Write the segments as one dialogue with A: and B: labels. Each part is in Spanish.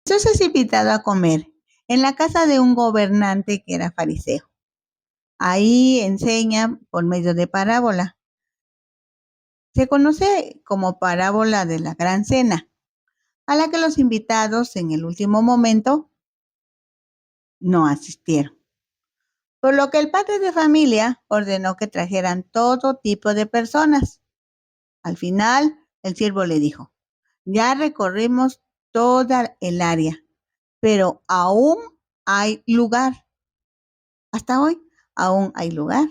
A: Jesús es invitado a comer en la casa de un gobernante que era fariseo. Ahí enseña por medio de parábola. Se conoce como parábola de la Gran Cena, a la que los invitados en el último momento no asistieron. Por lo que el padre de familia ordenó que trajeran todo tipo de personas. Al final, el siervo le dijo: ya recorrimos toda el área, pero aún hay lugar. Hasta hoy aún hay lugar.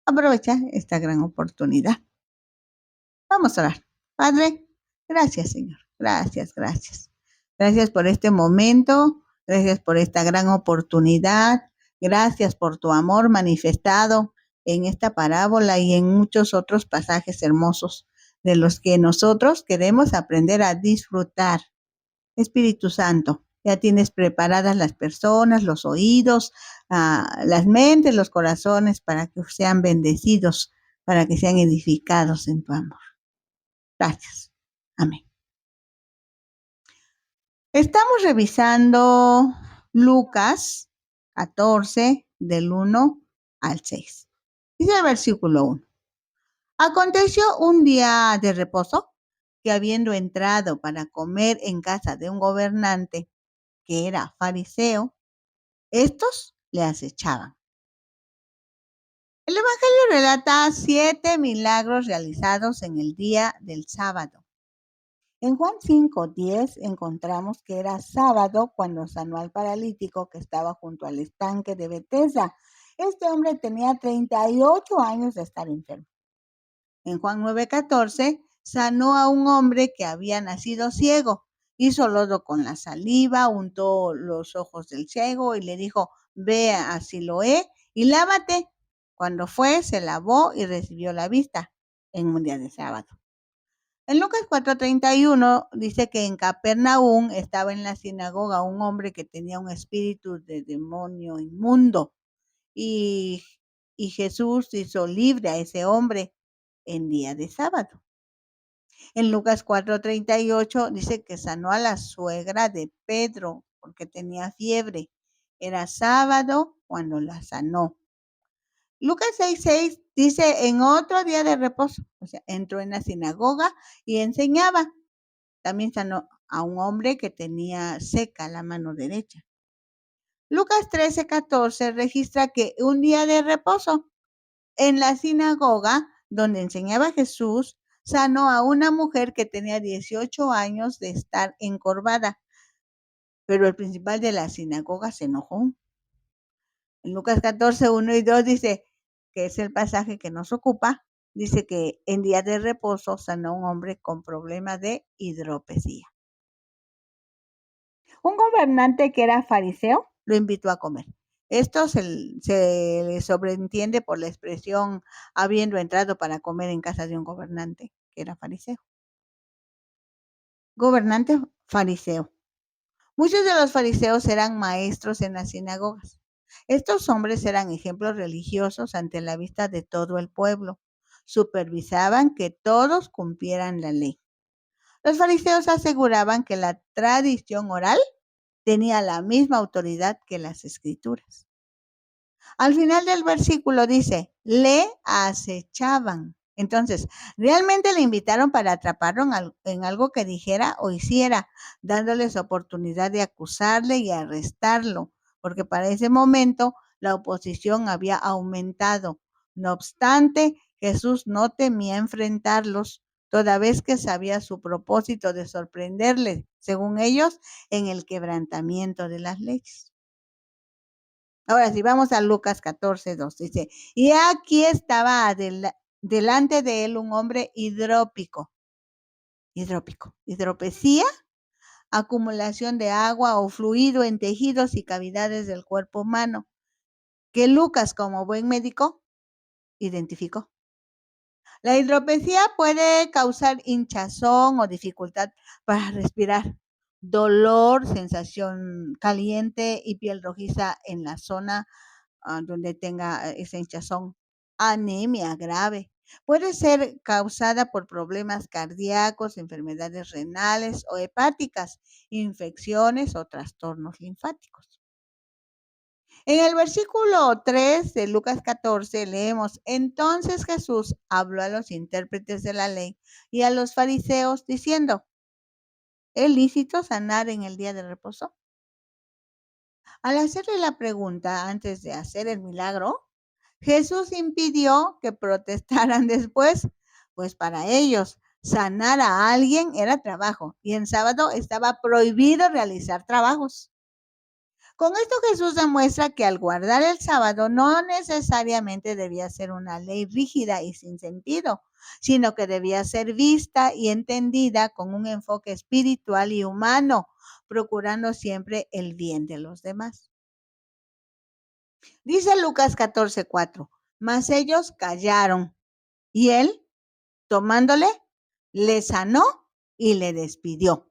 A: Aprovecha esta gran oportunidad. Vamos a orar. Padre, gracias, Señor. Gracias, gracias. Gracias por este momento. Gracias por esta gran oportunidad. Gracias por tu amor manifestado en esta parábola y en muchos otros pasajes hermosos de los que nosotros queremos aprender a disfrutar. Espíritu Santo, ya tienes preparadas las personas, los oídos, las mentes, los corazones para que sean bendecidos, para que sean edificados en tu amor. Gracias. Amén. Estamos revisando Lucas 14, del 1 al 6. Dice el versículo 1. Aconteció un día de reposo que, habiendo entrado para comer en casa de un gobernante que era fariseo, estos le acechaban. El Evangelio relata 7 milagros realizados en el día del sábado. En Juan 5:10 encontramos que era sábado cuando sanó al paralítico que estaba junto al estanque de Betesda. Este hombre tenía 38 años de estar enfermo. En Juan 9:14 sanó a un hombre que había nacido ciego. Hizo lodo con la saliva, untó los ojos del ciego y le dijo: ve a Siloé y lávate. Cuando fue, se lavó y recibió la vista en un día de sábado. En Lucas 4:31 dice que en Capernaum estaba en la sinagoga un hombre que tenía un espíritu de demonio inmundo y Jesús hizo libre a ese hombre en día de sábado. En Lucas 4:38 dice que sanó a la suegra de Pedro porque tenía fiebre. Era sábado cuando la sanó. Lucas 6:6 dice en otro día de reposo, o sea, entró en la sinagoga y enseñaba. También sanó a un hombre que tenía seca la mano derecha. Lucas 13:14 registra que un día de reposo en la sinagoga donde enseñaba Jesús, sanó a una mujer que tenía 18 años de estar encorvada, pero el principal de la sinagoga se enojó. En Lucas 14:1 y 2 dice, que es el pasaje que nos ocupa, dice que en día de reposo sanó a un hombre con problemas de hidropesía. Un gobernante que era fariseo lo invitó a comer. Esto se le sobreentiende por la expresión habiendo entrado para comer en casa de un gobernante que era fariseo. Gobernante fariseo. Muchos de los fariseos eran maestros en las sinagogas. Estos hombres eran ejemplos religiosos ante la vista de todo el pueblo. Supervisaban que todos cumplieran la ley. Los fariseos aseguraban que la tradición oral tenía la misma autoridad que las escrituras. Al final del versículo dice, le acechaban. Entonces, realmente le invitaron para atraparlo en algo que dijera o hiciera, dándoles oportunidad de acusarle y arrestarlo, porque para ese momento la oposición había aumentado. No obstante, Jesús no temía enfrentarlos, toda vez que sabía su propósito de sorprenderles, según ellos, en el quebrantamiento de las leyes. Ahora sí, vamos a Lucas 14:2. Dice, y aquí estaba delante de él un hombre hidrópico. Hidropesía, acumulación de agua o fluido en tejidos y cavidades del cuerpo humano, que Lucas, como buen médico, identificó. La hidropesía puede causar hinchazón o dificultad para respirar, dolor, sensación caliente y piel rojiza en la zona donde tenga esa hinchazón, anemia grave, Puede ser causada por problemas cardíacos, enfermedades renales o hepáticas, infecciones o trastornos linfáticos. En el versículo 3 de Lucas 14 leemos, entonces Jesús habló a los intérpretes de la ley y a los fariseos diciendo, ¿es lícito sanar en el día de reposo? Al hacerle la pregunta antes de hacer el milagro, Jesús impidió que protestaran después, pues para ellos sanar a alguien era trabajo y en sábado estaba prohibido realizar trabajos. Con esto Jesús demuestra que al guardar el sábado no necesariamente debía ser una ley rígida y sin sentido, sino que debía ser vista y entendida con un enfoque espiritual y humano, procurando siempre el bien de los demás. Dice Lucas 14:4, mas ellos callaron y él, tomándole, le sanó y le despidió.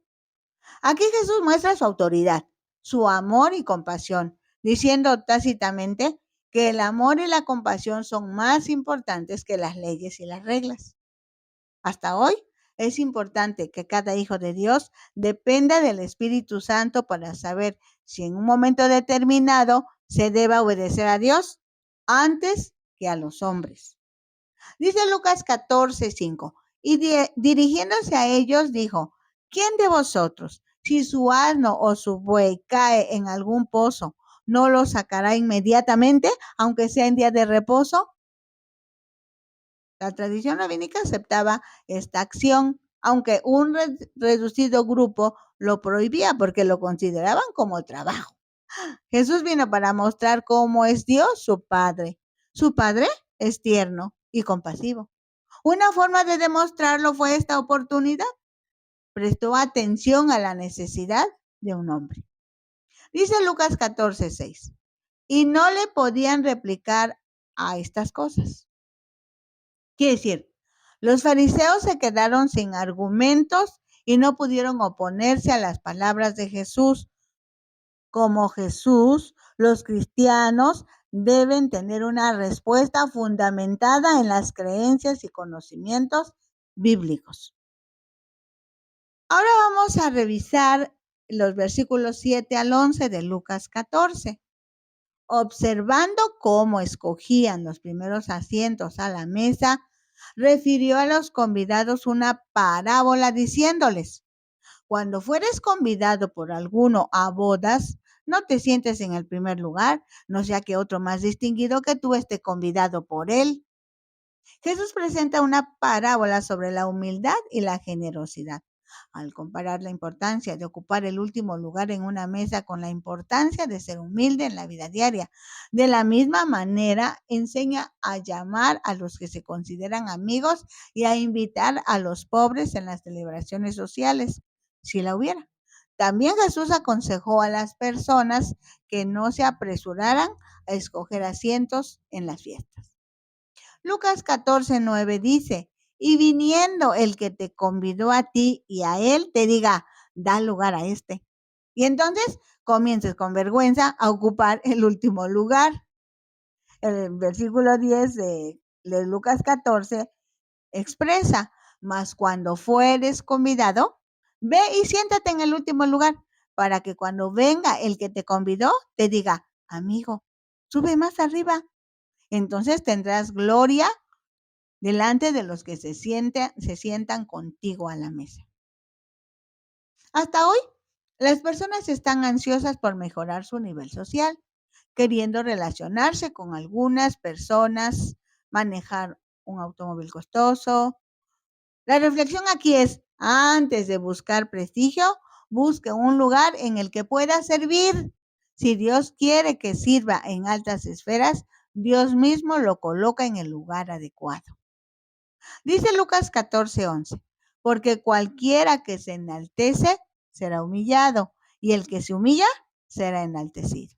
A: Aquí Jesús muestra su autoridad, su amor y compasión, diciendo tácitamente que el amor y la compasión son más importantes que las leyes y las reglas. Hasta hoy es importante que cada hijo de Dios dependa del Espíritu Santo para saber si en un momento determinado se debe obedecer a Dios antes que a los hombres. Dice Lucas 14:5, y dirigiéndose a ellos dijo, ¿quién de vosotros, si su asno o su buey cae en algún pozo, no lo sacará inmediatamente, aunque sea en día de reposo? La tradición rabínica aceptaba esta acción, aunque un reducido grupo lo prohibía porque lo consideraban como trabajo. Jesús vino para mostrar cómo es Dios su Padre. Su Padre es tierno y compasivo. Una forma de demostrarlo fue esta oportunidad. Prestó atención a la necesidad de un hombre. Dice Lucas 14:6. Y no le podían replicar a estas cosas. Quiere decir, los fariseos se quedaron sin argumentos y no pudieron oponerse a las palabras de Jesús. Como Jesús, los cristianos deben tener una respuesta fundamentada en las creencias y conocimientos bíblicos. Ahora vamos a revisar los versículos 7 al 11 de Lucas 14. Observando cómo escogían los primeros asientos a la mesa, refirió a los convidados una parábola diciéndoles, cuando fueres convidado por alguno a bodas, no te sientes en el primer lugar, no sea que otro más distinguido que tú esté convidado por él. Jesús presenta una parábola sobre la humildad y la generosidad. Al comparar la importancia de ocupar el último lugar en una mesa con la importancia de ser humilde en la vida diaria, de la misma manera enseña a llamar a los que se consideran amigos y a invitar a los pobres en las celebraciones sociales, si la hubiera. También Jesús aconsejó a las personas que no se apresuraran a escoger asientos en las fiestas. Lucas 14:9 dice, y viniendo el que te convidó a ti y a él, te diga, da lugar a este. Y entonces comiences con vergüenza a ocupar el último lugar. El versículo 10 de Lucas 14 expresa, mas cuando fueres convidado, ve y siéntate en el último lugar, para que cuando venga el que te convidó, te diga, amigo, sube más arriba. Entonces tendrás gloria delante de los que se sientan contigo a la mesa. Hasta hoy, las personas están ansiosas por mejorar su nivel social, queriendo relacionarse con algunas personas, manejar un automóvil costoso. La reflexión aquí es, antes de buscar prestigio, busque un lugar en el que pueda servir. Si Dios quiere que sirva en altas esferas, Dios mismo lo coloca en el lugar adecuado. Dice Lucas 14:11, porque cualquiera que se enaltece será humillado y el que se humilla será enaltecido.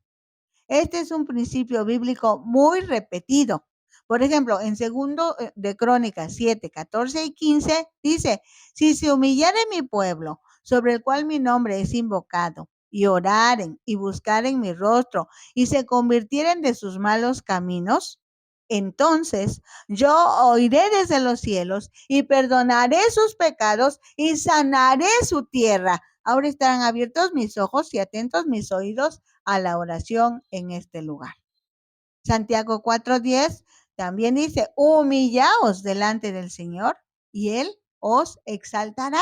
A: Este es un principio bíblico muy repetido. Por ejemplo, en segundo de Crónicas 7, 14 y 15 dice, si se humillare mi pueblo, sobre el cual mi nombre es invocado, y oraren y buscaren mi rostro, y se convirtieren de sus malos caminos, entonces yo oiré desde los cielos y perdonaré sus pecados y sanaré su tierra. Ahora estarán abiertos mis ojos y atentos mis oídos a la oración en este lugar. Santiago 4:10 también dice, humillaos delante del Señor y Él os exaltará.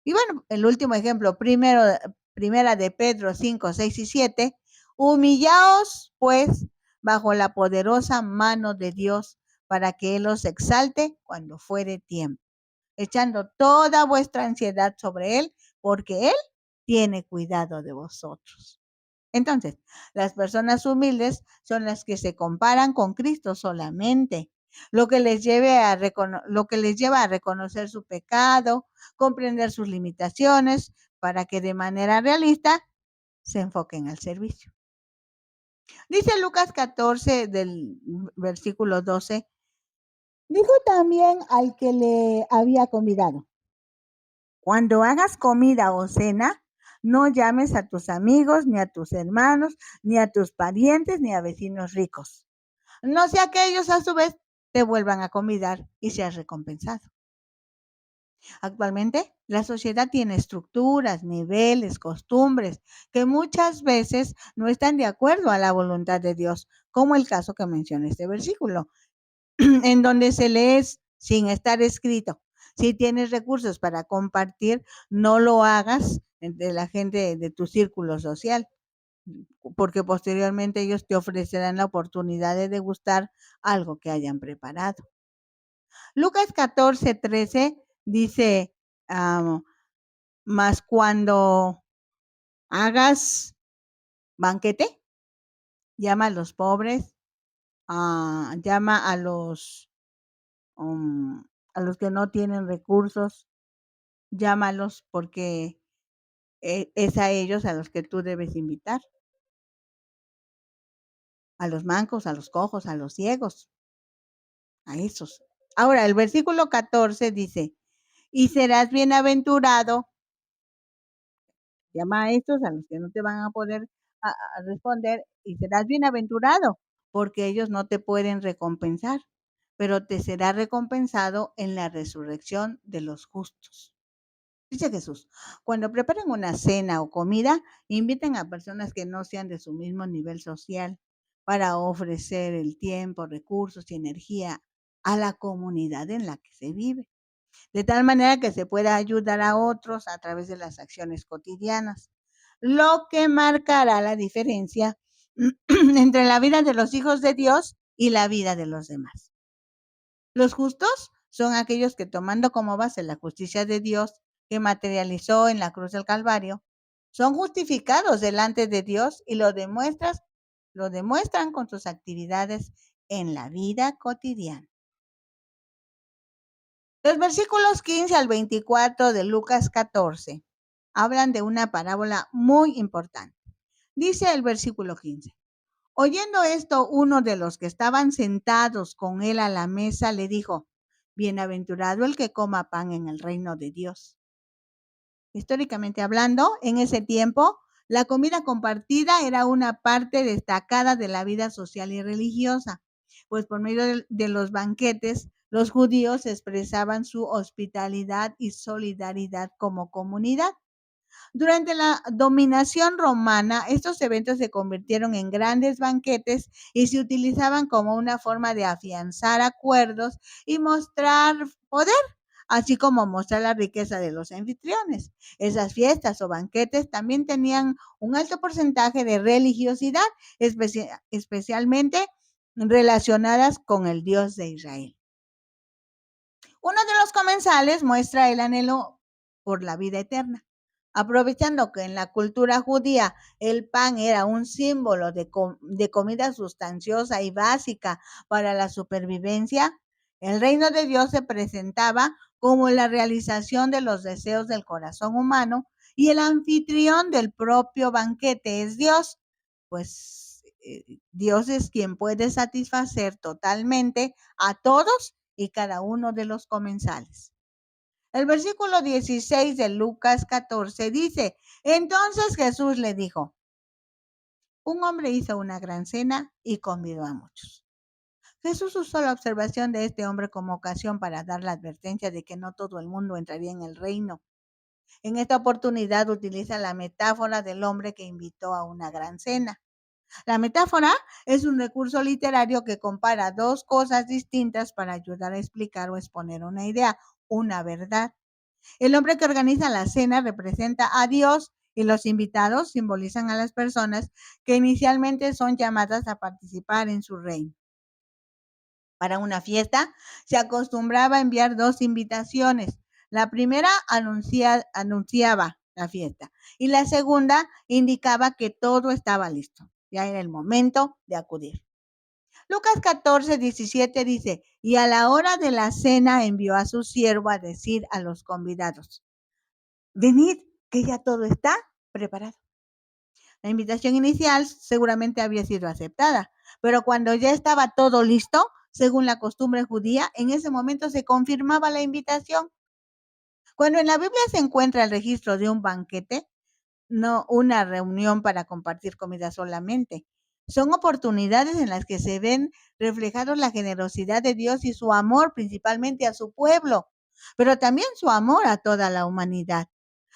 A: Y bueno, el último ejemplo, primera de Pedro 5:6 y 7, humillaos pues bajo la poderosa mano de Dios para que Él os exalte cuando fuere tiempo, echando toda vuestra ansiedad sobre Él, porque Él tiene cuidado de vosotros. Entonces, las personas humildes son las que se comparan con Cristo solamente, lo que les lleva a reconocer su pecado, comprender sus limitaciones, para que de manera realista se enfoquen al servicio. Dice Lucas 14 del versículo 12, dijo también al que le había convidado, cuando hagas comida o cena, no llames a tus amigos, ni a tus hermanos, ni a tus parientes, ni a vecinos ricos. No sea que ellos a su vez te vuelvan a convidar y seas recompensado. Actualmente, la sociedad tiene estructuras, niveles, costumbres que muchas veces no están de acuerdo a la voluntad de Dios, como el caso que menciona este versículo, en donde se lee sin estar escrito. Si tienes recursos para compartir, no lo hagas entre la gente de tu círculo social, porque posteriormente ellos te ofrecerán la oportunidad de degustar algo que hayan preparado. Lucas 14:13 dice, mas cuando hagas banquete, llama a los pobres, llama a los que no tienen recursos, llámalos porque es a ellos a los que tú debes invitar, a los mancos, a los cojos, a los ciegos, a esos. Ahora, el versículo 14 dice, y serás bienaventurado, llama a estos a los que no te van a poder responder, y serás bienaventurado, porque ellos no te pueden recompensar, pero te será recompensado en la resurrección de los justos. Dice Jesús, cuando preparen una cena o comida, inviten a personas que no sean de su mismo nivel social para ofrecer el tiempo, recursos y energía a la comunidad en la que se vive, de tal manera que se pueda ayudar a otros a través de las acciones cotidianas, lo que marcará la diferencia entre la vida de los hijos de Dios y la vida de los demás. Los justos son aquellos que, tomando como base la justicia de Dios que materializó en la cruz del Calvario, son justificados delante de Dios y lo demuestran con sus actividades en la vida cotidiana. Los versículos 15 al 24 de Lucas 14 hablan de una parábola muy importante. Dice el versículo 15. Oyendo esto, uno de los que estaban sentados con él a la mesa le dijo, bienaventurado el que coma pan en el reino de Dios. Históricamente hablando, en ese tiempo, la comida compartida era una parte destacada de la vida social y religiosa, pues por medio de los banquetes, los judíos expresaban su hospitalidad y solidaridad como comunidad. Durante la dominación romana, estos eventos se convirtieron en grandes banquetes y se utilizaban como una forma de afianzar acuerdos y mostrar poder, así como mostrar la riqueza de los anfitriones. Esas fiestas o banquetes también tenían un alto porcentaje de religiosidad, especialmente relacionadas con el Dios de Israel. Uno de los comensales muestra el anhelo por la vida eterna. Aprovechando que en la cultura judía el pan era un símbolo de comida sustanciosa y básica para la supervivencia, el reino de Dios se presentaba como la realización de los deseos del corazón humano y el anfitrión del propio banquete es Dios, pues Dios es quien puede satisfacer totalmente a todos y cada uno de los comensales. El versículo 16 de Lucas 14 dice, entonces Jesús le dijo, un hombre hizo una gran cena y convidó a muchos. Jesús usó la observación de este hombre como ocasión para dar la advertencia de que no todo el mundo entraría en el reino. En esta oportunidad utiliza la metáfora del hombre que invitó a una gran cena. La metáfora es un recurso literario que compara dos cosas distintas para ayudar a explicar o exponer una idea, una verdad. El hombre que organiza la cena representa a Dios y los invitados simbolizan a las personas que inicialmente son llamadas a participar en su reino. Para una fiesta se acostumbraba a enviar dos invitaciones. La primera anunciaba la fiesta y la segunda indicaba que todo estaba listo. Ya era el momento de acudir. Lucas 14:17 dice, y a la hora de la cena envió a su siervo a decir a los convidados, venid, que ya todo está preparado. La invitación inicial seguramente había sido aceptada, pero cuando ya estaba todo listo, según la costumbre judía, en ese momento se confirmaba la invitación. Cuando en la Biblia se encuentra el registro de un banquete, no una reunión para compartir comida solamente. Son oportunidades en las que se ven reflejados la generosidad de Dios y su amor principalmente a su pueblo, pero también su amor a toda la humanidad.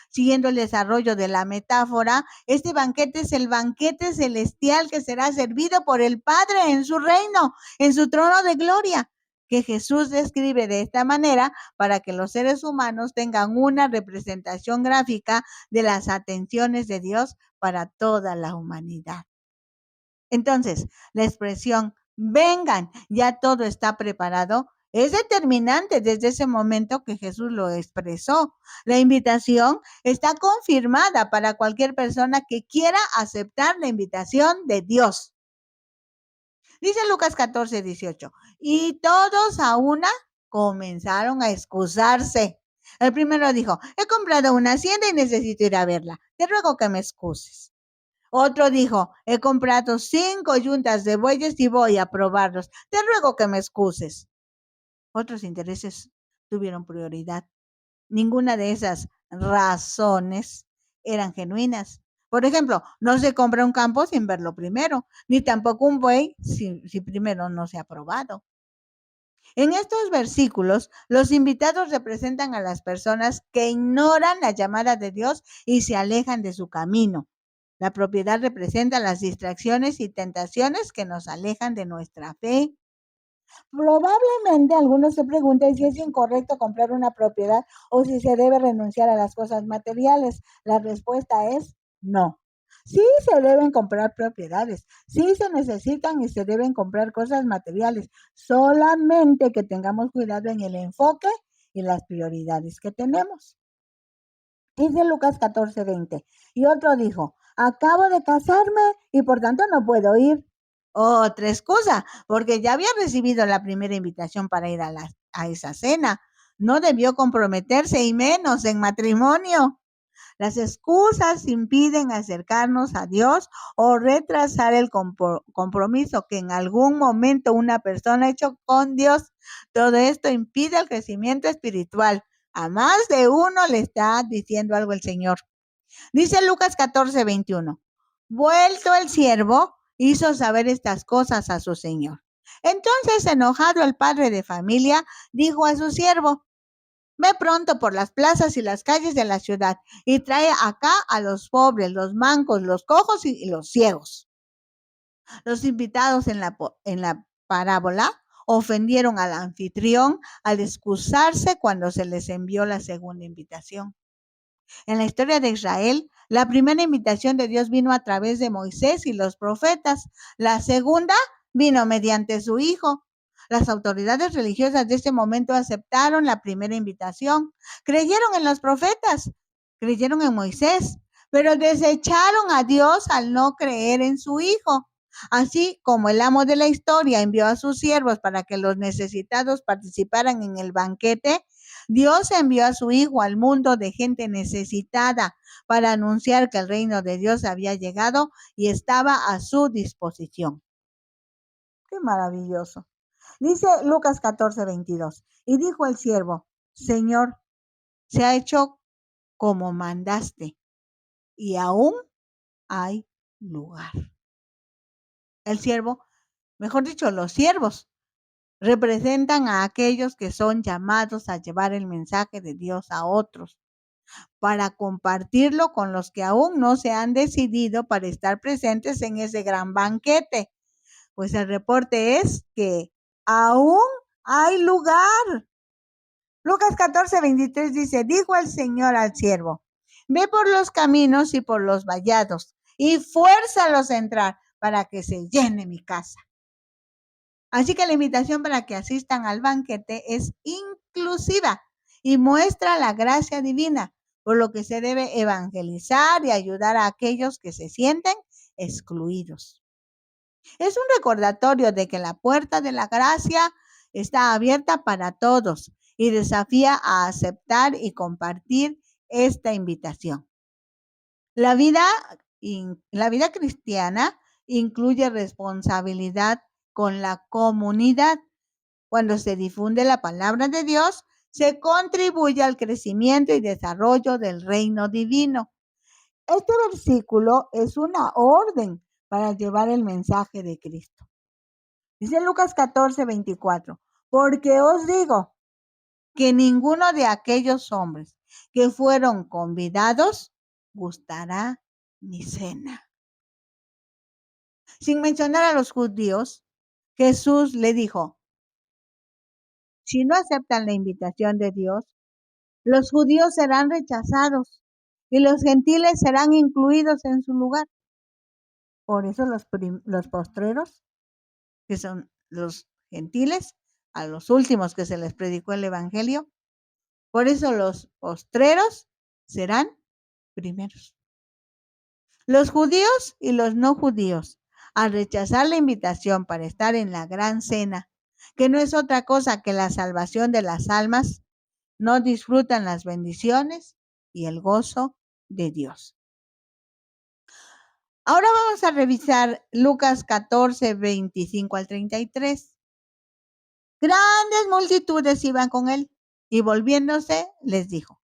A: Siguiendo el desarrollo de la metáfora, este banquete es el banquete celestial que será servido por el Padre en su reino, en su trono de gloria, que Jesús describe de esta manera para que los seres humanos tengan una representación gráfica de las atenciones de Dios para toda la humanidad. Entonces, la expresión vengan, ya todo está preparado, es determinante desde ese momento que Jesús lo expresó. La invitación está confirmada para cualquier persona que quiera aceptar la invitación de Dios. Dice Lucas 14:18, y todos a una comenzaron a excusarse. El primero dijo, he comprado una hacienda y necesito ir a verla. Te ruego que me excuses. Otro dijo, he comprado 5 yuntas de bueyes y voy a probarlos. Te ruego que me excuses. Otros intereses tuvieron prioridad. Ninguna de esas razones eran genuinas. Por ejemplo, no se compra un campo sin verlo primero, ni tampoco un buey si primero no se ha probado. En estos versículos, los invitados representan a las personas que ignoran la llamada de Dios y se alejan de su camino. La propiedad representa las distracciones y tentaciones que nos alejan de nuestra fe. Probablemente algunos se pregunten si es incorrecto comprar una propiedad o si se debe renunciar a las cosas materiales. La respuesta es no. Sí se deben comprar propiedades, sí se necesitan y se deben comprar cosas materiales, solamente que tengamos cuidado en el enfoque y las prioridades que tenemos. Dice Lucas 14:20. Y otro dijo, acabo de casarme y por tanto no puedo ir. Otra excusa, porque ya había recibido la primera invitación para ir a esa cena. No debió comprometerse y menos en matrimonio. Las excusas impiden acercarnos a Dios o retrasar el compromiso que en algún momento una persona ha hecho con Dios. Todo esto impide el crecimiento espiritual. A más de uno le está diciendo algo el Señor. Dice Lucas 14:21. Vuelto el siervo, hizo saber estas cosas a su señor. Entonces, enojado el padre de familia, dijo a su siervo, ve pronto por las plazas y las calles de la ciudad y trae acá a los pobres, los mancos, los cojos y los ciegos. Los invitados en la parábola ofendieron al anfitrión al excusarse cuando se les envió la segunda invitación. En la historia de Israel, la primera invitación de Dios vino a través de Moisés y los profetas. La segunda vino mediante su hijo. Las autoridades religiosas de ese momento aceptaron la primera invitación, creyeron en los profetas, creyeron en Moisés, pero desecharon a Dios al no creer en su hijo. Así como el amo de la historia envió a sus siervos para que los necesitados participaran en el banquete, Dios envió a su Hijo al mundo de gente necesitada para anunciar que el reino de Dios había llegado y estaba a su disposición. Qué maravilloso. Dice Lucas 14:22. Y dijo el siervo, Señor, se ha hecho como mandaste y aún hay lugar. El siervo, mejor dicho, los siervos, representan a aquellos que son llamados a llevar el mensaje de Dios a otros, para compartirlo con los que aún no se han decidido para estar presentes en ese gran banquete. Pues el reporte es que aún hay lugar. Lucas 14:23 dice, dijo el Señor al siervo, ve por los caminos y por los vallados y fuérzalos a entrar para que se llene mi casa. Así que la invitación para que asistan al banquete es inclusiva y muestra la gracia divina, por lo que se debe evangelizar y ayudar a aquellos que se sienten excluidos. Es un recordatorio de que la puerta de la gracia está abierta para todos y desafía a aceptar y compartir esta invitación. La vida cristiana incluye responsabilidad con la comunidad. Cuando se difunde la palabra de Dios, se contribuye al crecimiento y desarrollo del reino divino. Este versículo es una orden para llevar el mensaje de Cristo. Dice Lucas 14:24, porque os digo que ninguno de aquellos hombres que fueron convidados gustará mi cena. Sin mencionar a los judíos, Jesús le dijo, si no aceptan la invitación de Dios, los judíos serán rechazados y los gentiles serán incluidos en su lugar. Por eso los postreros, que son los gentiles, a los últimos que se les predicó el evangelio, por eso los postreros serán primeros. Los judíos y los no judíos, al rechazar la invitación para estar en la gran cena, que no es otra cosa que la salvación de las almas, no disfrutan las bendiciones y el gozo de Dios. Ahora vamos a revisar Lucas 14:25-33. Grandes multitudes iban con él y volviéndose les dijo,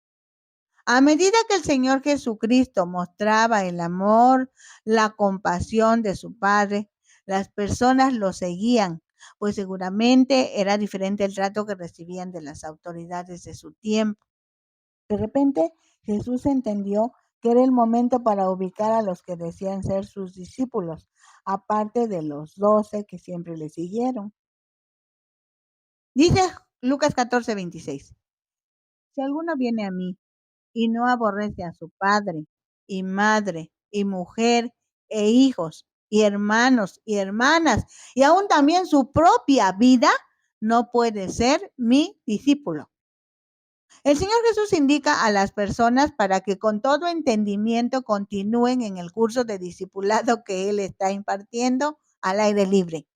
A: a medida que el Señor Jesucristo mostraba el amor, la compasión de su Padre, las personas lo seguían, pues seguramente era diferente el trato que recibían de las autoridades de su tiempo. De repente, Jesús entendió que era el momento para ubicar a los que decían ser sus discípulos, aparte de los 12 que siempre le siguieron. Dice Lucas 14:26, si alguno viene a mí y no aborrece a su padre y madre y mujer e hijos y hermanos y hermanas y aún también su propia vida, no puede ser mi discípulo. El Señor Jesús indica a las personas para que con todo entendimiento continúen en el curso de discipulado que Él está impartiendo al aire libre.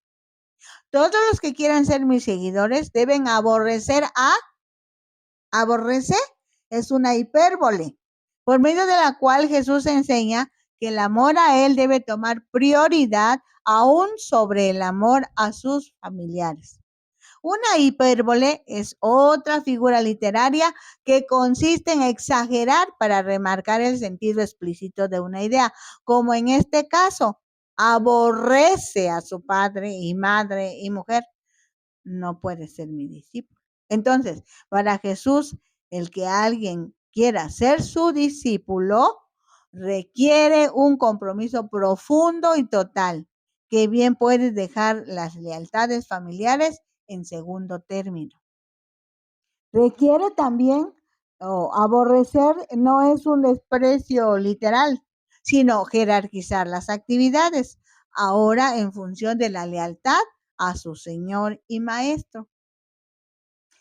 A: Todos los que quieran ser mis seguidores deben aborrecer es una hipérbole, por medio de la cual Jesús enseña que el amor a Él debe tomar prioridad aún sobre el amor a sus familiares. Una hipérbole es otra figura literaria que consiste en exagerar para remarcar el sentido explícito de una idea, como en este caso, aborrece a su padre y madre y mujer, no puede ser mi discípulo. Entonces, para Jesús, el que alguien quiera ser su discípulo requiere un compromiso profundo y total, que bien puede dejar las lealtades familiares en segundo término. Requiere también, aborrecer no es un desprecio literal, sino jerarquizar las actividades, ahora en función de la lealtad a su Señor y Maestro.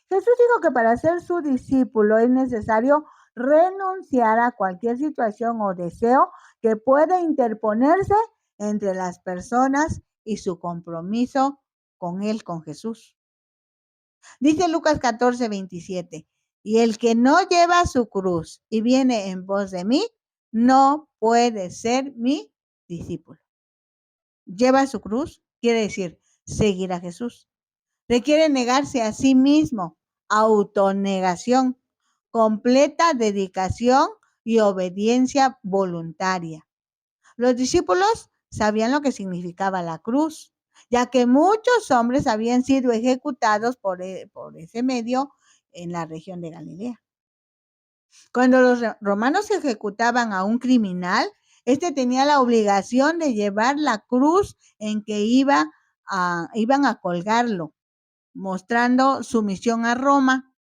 A: Jesús dijo que para ser su discípulo es necesario renunciar a cualquier situación o deseo que pueda interponerse entre las personas y su compromiso con Él, con Jesús. Dice Lucas 14:27, y el que no lleva su cruz y viene en pos de mí, no puede ser mi discípulo. Lleva su cruz, quiere decir seguir a Jesús. Requiere negarse a sí mismo, autonegación, completa dedicación y obediencia voluntaria. Los discípulos sabían lo que significaba la cruz. ya que muchos hombres habían sido ejecutados por ese medio en la región de Galilea. Cuando los romanos ejecutaban a un criminal, este tenía la obligación de llevar la cruz en que iban a colgarlo, mostrando sumisión a Roma.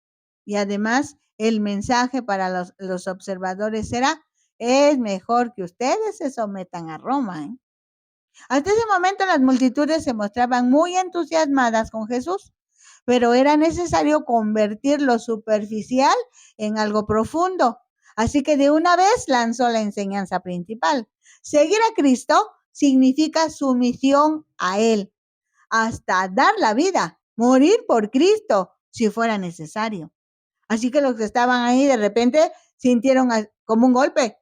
A: Y además, el mensaje para los observadores era: es mejor que ustedes se sometan a Roma, ¿eh? Hasta ese momento las multitudes se mostraban muy entusiasmadas con Jesús, pero era necesario convertir lo superficial en algo profundo. Así que de una vez lanzó la enseñanza principal. Seguir a Cristo significa sumisión a Él, hasta dar la vida, morir por Cristo si fuera necesario. Así que los que estaban ahí de repente sintieron como un golpe.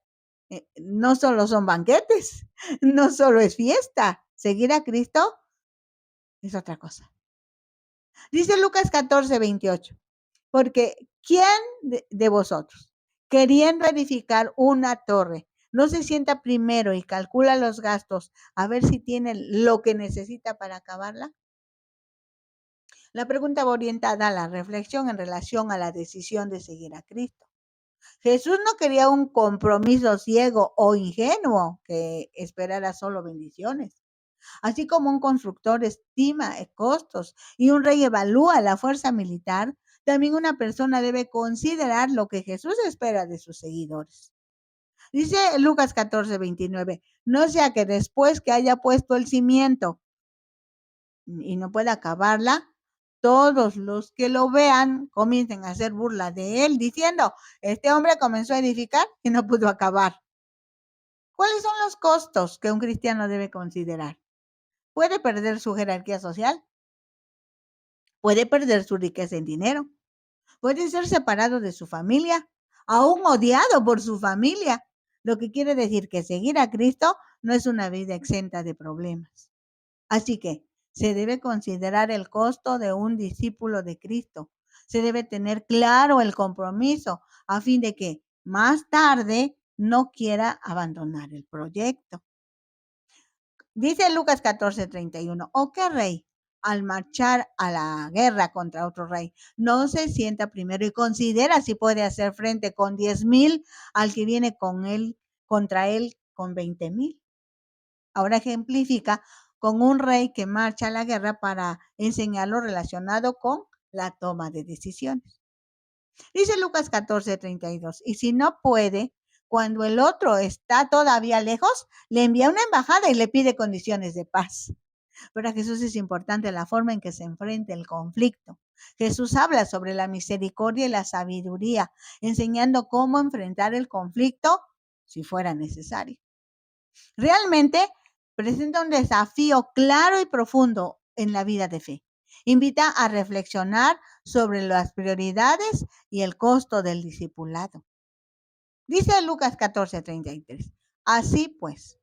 A: No solo son banquetes, no solo es fiesta. Seguir a Cristo es otra cosa. Dice Lucas 14:28, porque ¿quién de vosotros, queriendo edificar una torre, no se sienta primero y calcula los gastos a ver si tiene lo que necesita para acabarla? La pregunta va orientada a la reflexión en relación a la decisión de seguir a Cristo. Jesús no quería un compromiso ciego o ingenuo que esperara solo bendiciones. Así como un constructor estima costos y un rey evalúa la fuerza militar, también una persona debe considerar lo que Jesús espera de sus seguidores. Dice Lucas 14:29, no sea que después que haya puesto el cimiento y no pueda acabarla, todos los que lo vean comiencen a hacer burla de él, diciendo: este hombre comenzó a edificar y no pudo acabar. ¿Cuáles son los costos que un cristiano debe considerar? Puede perder su jerarquía social, puede perder su riqueza en dinero, puede ser separado de su familia, aún odiado por su familia, lo que quiere decir que seguir a Cristo no es una vida exenta de problemas. Así que se debe considerar el costo de un discípulo de Cristo. Se debe tener claro el compromiso a fin de que más tarde no quiera abandonar el proyecto. Dice Lucas 14:31, ¿o qué rey al marchar a la guerra contra otro rey no se sienta primero y considera si puede hacer frente con 10,000 al que viene contra él con 20,000? Ahora ejemplifica con un rey que marcha a la guerra para enseñar lo relacionado con la toma de decisiones. Dice Lucas 14:32, y si no puede, cuando el otro está todavía lejos, le envía una embajada y le pide condiciones de paz. Para Jesús es importante la forma en que se enfrenta el conflicto. Jesús habla sobre la misericordia y la sabiduría, enseñando cómo enfrentar el conflicto si fuera necesario. Realmente presenta un desafío claro y profundo en la vida de fe. Invita a reflexionar sobre las prioridades y el costo del discipulado. Dice Lucas 14:33, así pues,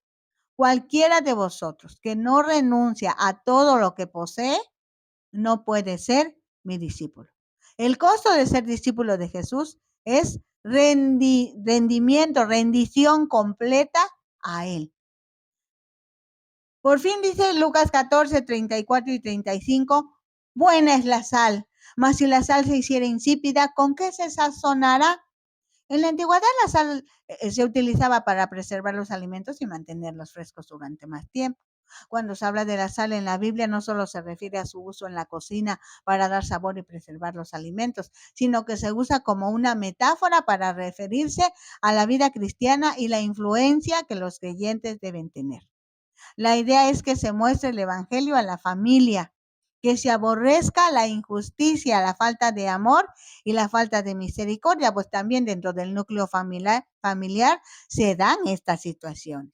A: cualquiera de vosotros que no renuncia a todo lo que posee, no puede ser mi discípulo. El costo de ser discípulo de Jesús es rendimiento, rendición completa a Él. Por fin dice Lucas 14:34 y 35, buena es la sal, mas si la sal se hiciera insípida, ¿con qué se sazonará? En la antigüedad la sal se utilizaba para preservar los alimentos y mantenerlos frescos durante más tiempo. Cuando se habla de la sal en la Biblia, no solo se refiere a su uso en la cocina para dar sabor y preservar los alimentos, sino que se usa como una metáfora para referirse a la vida cristiana y la influencia que los creyentes deben tener. La idea es que se muestre el evangelio a la familia, que se aborrezca la injusticia, la falta de amor y la falta de misericordia, pues también dentro del núcleo familiar se dan estas situaciones.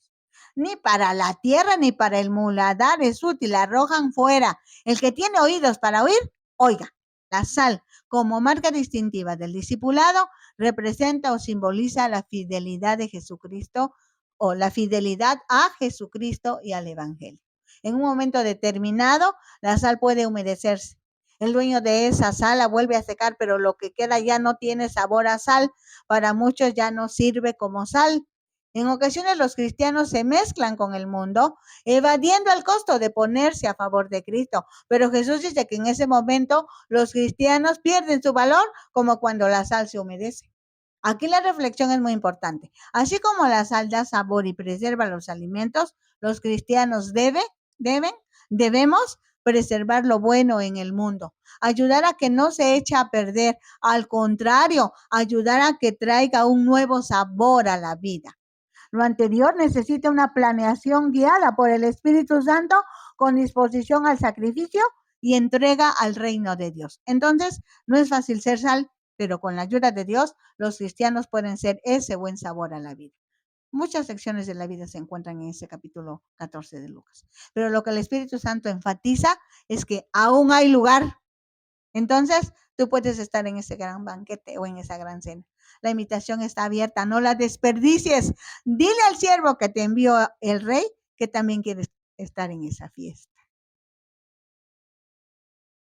A: Ni para la tierra ni para el muladar es útil, arrojan fuera. El que tiene oídos para oír, oiga. La sal, como marca distintiva del discipulado, representa o simboliza la fidelidad de Jesucristo o la fidelidad a Jesucristo y al Evangelio. En un momento determinado, la sal puede humedecerse. El dueño de esa sal la vuelve a secar, pero lo que queda ya no tiene sabor a sal. Para muchos ya no sirve como sal. En ocasiones los cristianos se mezclan con el mundo, evadiendo el costo de ponerse a favor de Cristo. Pero Jesús dice que en ese momento los cristianos pierden su valor como cuando la sal se humedece. Aquí la reflexión es muy importante. Así como la sal da sabor y preserva los alimentos, los cristianos debemos preservar lo bueno en el mundo, ayudar a que no se eche a perder, al contrario, ayudar a que traiga un nuevo sabor a la vida. Lo anterior necesita una planeación guiada por el Espíritu Santo con disposición al sacrificio y entrega al reino de Dios. Entonces, no es fácil ser sal, pero con la ayuda de Dios, los cristianos pueden ser ese buen sabor a la vida. Muchas secciones de la vida se encuentran en ese capítulo 14 de Lucas. Pero lo que el Espíritu Santo enfatiza es que aún hay lugar. Entonces, tú puedes estar en ese gran banquete o en esa gran cena. La invitación está abierta, no la desperdicies. Dile al siervo que te envió el rey que también quieres estar en esa fiesta.